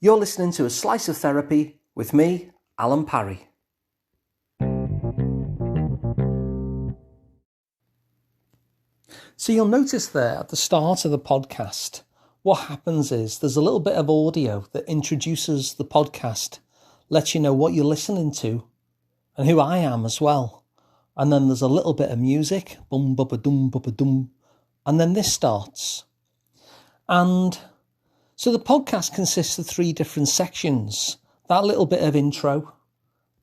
You're listening to A Slice of Therapy with me, Alun Parry. So you'll notice there at the start of the podcast, what happens is there's a little bit of audio that introduces the podcast, lets you know what you're listening to and who I am as well. And then there's a little bit of music, bum bubba dum bubba dum, and then this starts. And so the podcast consists of 3 different sections. That little bit of intro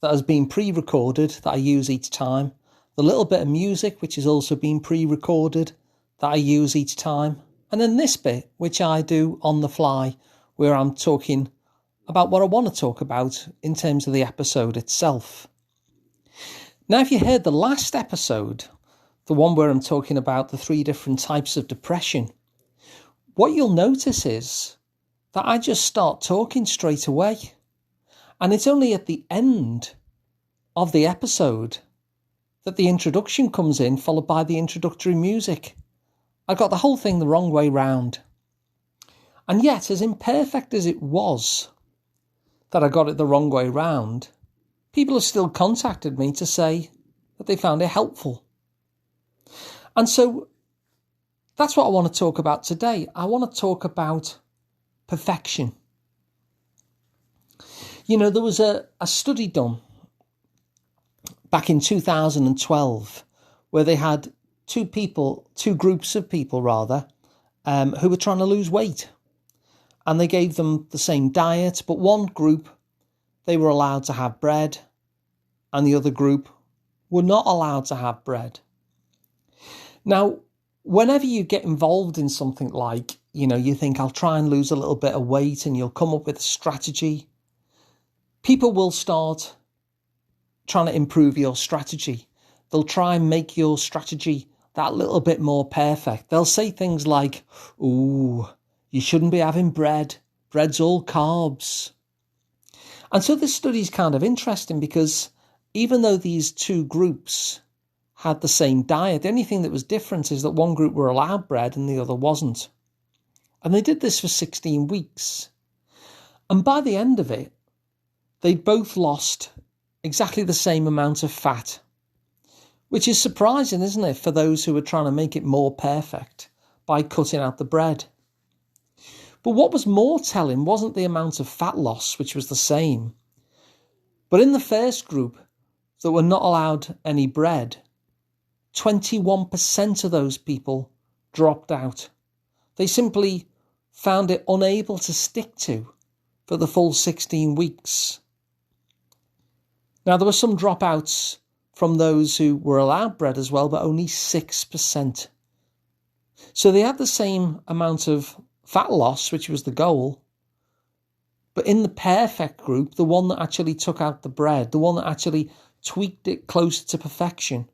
that has been pre-recorded that I use each time. The little bit of music which has also been pre-recorded that I use each time. And then this bit which I do on the fly where I'm talking about what I want to talk about in terms of the episode itself. Now, if you heard the last episode, the one where I'm talking about the 3 different types of depression, what you'll notice is that I just start talking straight away. And it's only at the end of the episode that the introduction comes in, followed by the introductory music. I got the whole thing the wrong way round. And yet, as imperfect as it was that I got it the wrong way round, people have still contacted me to say that they found it helpful. And so that's what I want to talk about today. I want to talk about perfection. You know, there was a study done back in 2012 where they had two groups of people who were trying to lose weight. And they gave them the same diet, but one group, they were allowed to have bread, and the other group were not allowed to have bread. Now, whenever you get involved in something like, you think I'll try and lose a little bit of weight and you'll come up with a strategy, people will start trying to improve your strategy. They'll try and make your strategy that little bit more perfect. They'll say things like, "Ooh, you shouldn't be having bread. Bread's all carbs." And so this study is kind of interesting because even though these 2 groups had the same diet, the only thing that was different is that one group were allowed bread and the other wasn't. And they did this for 16 weeks. And by the end of it, they'd both lost exactly the same amount of fat, which is surprising, isn't it, for those who were trying to make it more perfect by cutting out the bread. But what was more telling wasn't the amount of fat loss, which was the same, but in the first group that were not allowed any bread, 21% of those people dropped out. They simply found it unable to stick to for the full 16 weeks. Now, there were some dropouts from those who were allowed bread as well, but only 6%. So they had the same amount of fat loss, which was the goal, but in the perfect group, the one that actually took out the bread, the one that actually tweaked it closer to perfection,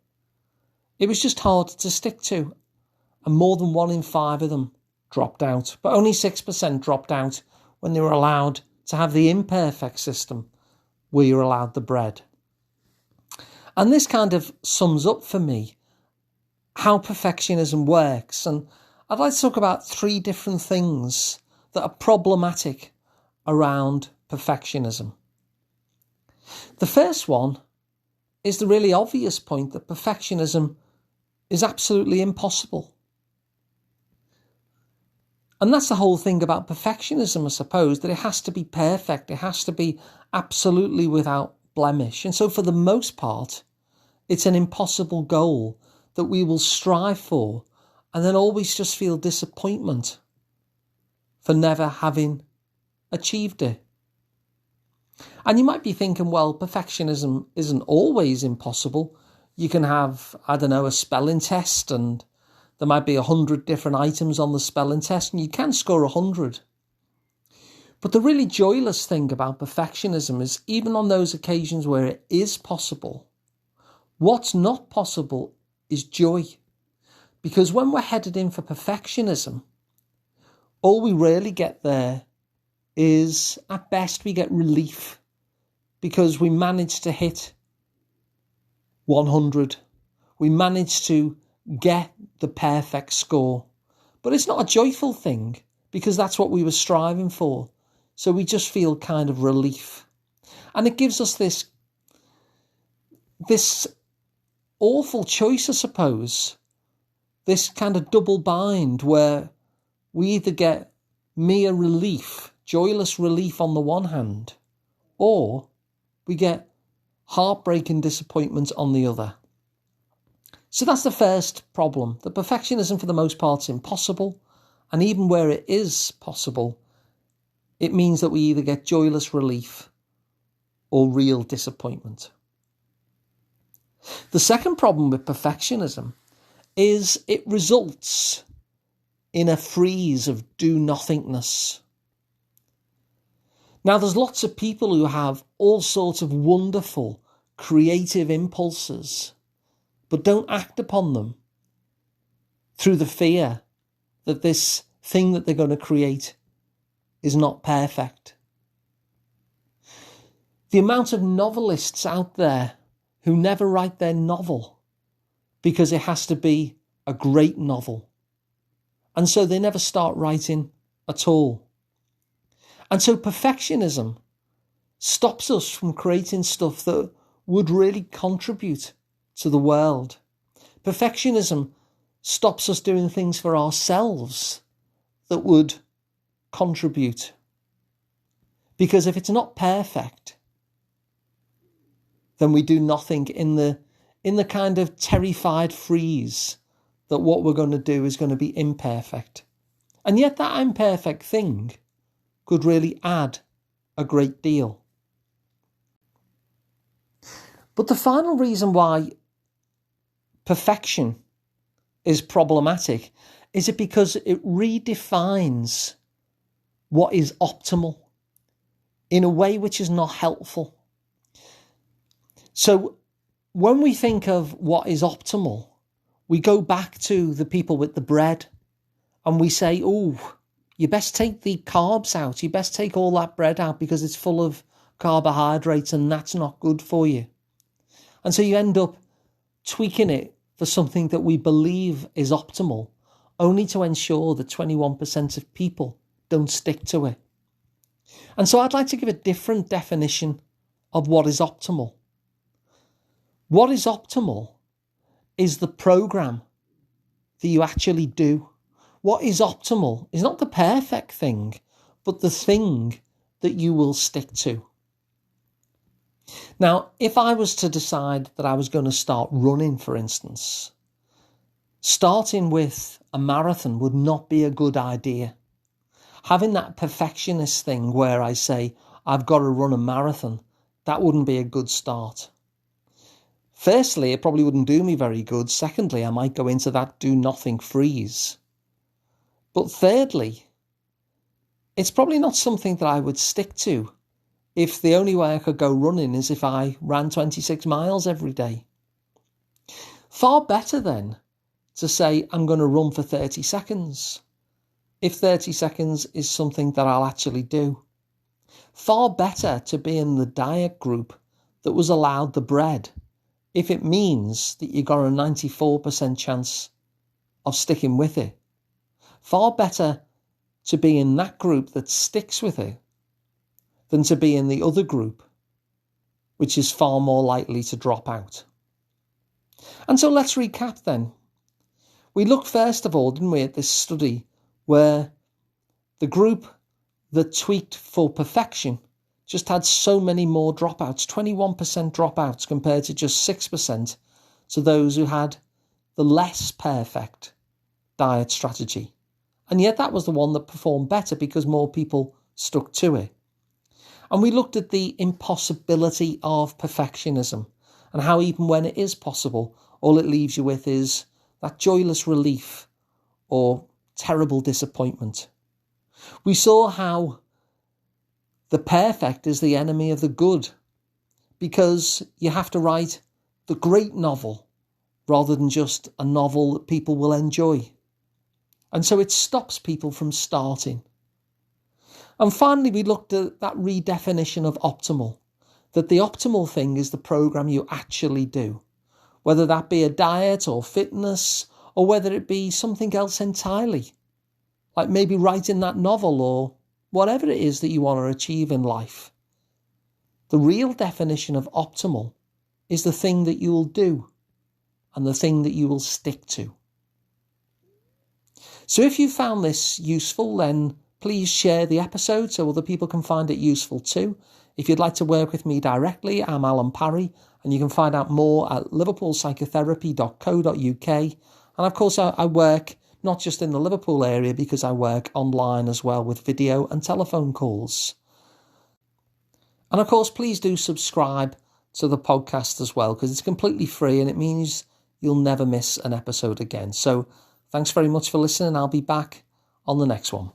it was just hard to stick to, and more than 1 in 5 of them dropped out, but only 6% dropped out when they were allowed to have the imperfect system where you're allowed the bread. And this kind of sums up for me how perfectionism works. And I'd like to talk about 3 different things that are problematic around perfectionism. The first one is the really obvious point that perfectionism is absolutely impossible. And that's the whole thing about perfectionism, I suppose, that it has to be perfect. It has to be absolutely without blemish. And so for the most part, it's an impossible goal that we will strive for and then always just feel disappointment for never having achieved it. And you might be thinking, well, perfectionism isn't always impossible. You can have, a spelling test and there might be 100 different items on the spelling test and you can score 100. But the really joyless thing about perfectionism is even on those occasions where it is possible, what's not possible is joy. Because when we're headed in for perfectionism, all we really get there is, at best, we get relief because we managed to hit 100. We managed to get the perfect score. But it's not a joyful thing because that's what we were striving for. So we just feel kind of relief. And it gives us this awful choice, I suppose, this kind of double bind where we either get mere relief, joyless relief on the one hand, or we get heartbreaking disappointment on the other. So that's the first problem. The perfectionism, for the most part, is impossible. And even where it is possible, it means that we either get joyless relief or real disappointment. The second problem with perfectionism is it results in a freeze of do-nothingness. Now, there's lots of people who have all sorts of wonderful, creative impulses, but don't act upon them through the fear that this thing that they're going to create is not perfect. The amount of novelists out there who never write their novel because it has to be a great novel. And so they never start writing at all. And so perfectionism stops us from creating stuff that would really contribute to the world. Perfectionism stops us doing things for ourselves that would contribute. Because if it's not perfect, then we do nothing in the kind of terrified freeze that what we're going to do is going to be imperfect. And yet that imperfect thing could really add a great deal. But the final reason why perfection is problematic is it because it redefines what is optimal in a way which is not helpful. So when we think of what is optimal, we go back to the people with the bread and we say, oh, you best take the carbs out. You best take all that bread out because it's full of carbohydrates and that's not good for you. And so you end up tweaking it for something that we believe is optimal, only to ensure that 21% of people don't stick to it. And so I'd like to give a different definition of what is optimal. What is optimal is the program that you actually do. What is optimal is not the perfect thing, but the thing that you will stick to. Now, if I was to decide that I was going to start running, for instance, starting with a marathon would not be a good idea. Having that perfectionist thing where I say, I've got to run a marathon, that wouldn't be a good start. Firstly, it probably wouldn't do me very good. Secondly, I might go into that do-nothing freeze. But thirdly, it's probably not something that I would stick to if the only way I could go running is if I ran 26 miles every day. Far better then to say I'm going to run for 30 seconds. If 30 seconds is something that I'll actually do. Far better to be in the diet group that was allowed the bread if it means that you got a 94% chance of sticking with it. Far better to be in that group that sticks with it than to be in the other group, which is far more likely to drop out. And so let's recap then. We looked first of all, didn't we, at this study where the group that tweaked for perfection just had so many more dropouts, 21% dropouts compared to just 6% to those who had the less perfect diet strategy. And yet that was the one that performed better because more people stuck to it. And we looked at the impossibility of perfectionism and how even when it is possible, all it leaves you with is that joyless relief or terrible disappointment. We saw how the perfect is the enemy of the good because you have to write the great novel rather than just a novel that people will enjoy. And so it stops people from starting. And finally, we looked at that redefinition of optimal, that the optimal thing is the program you actually do, whether that be a diet or fitness, or whether it be something else entirely, like maybe writing that novel or whatever it is that you want to achieve in life, the real definition of optimal is the thing that you will do and the thing that you will stick to. So if you found this useful, then please share the episode so other people can find it useful too. If you'd like to work with me directly, I'm Alun Parry, and you can find out more at liverpoolpsychotherapy.co.uk. And of course, I work not just in the Liverpool area, because I work online as well with video and telephone calls. And of course, please do subscribe to the podcast as well, because it's completely free and it means you'll never miss an episode again. So thanks very much for listening. I'll be back on the next one.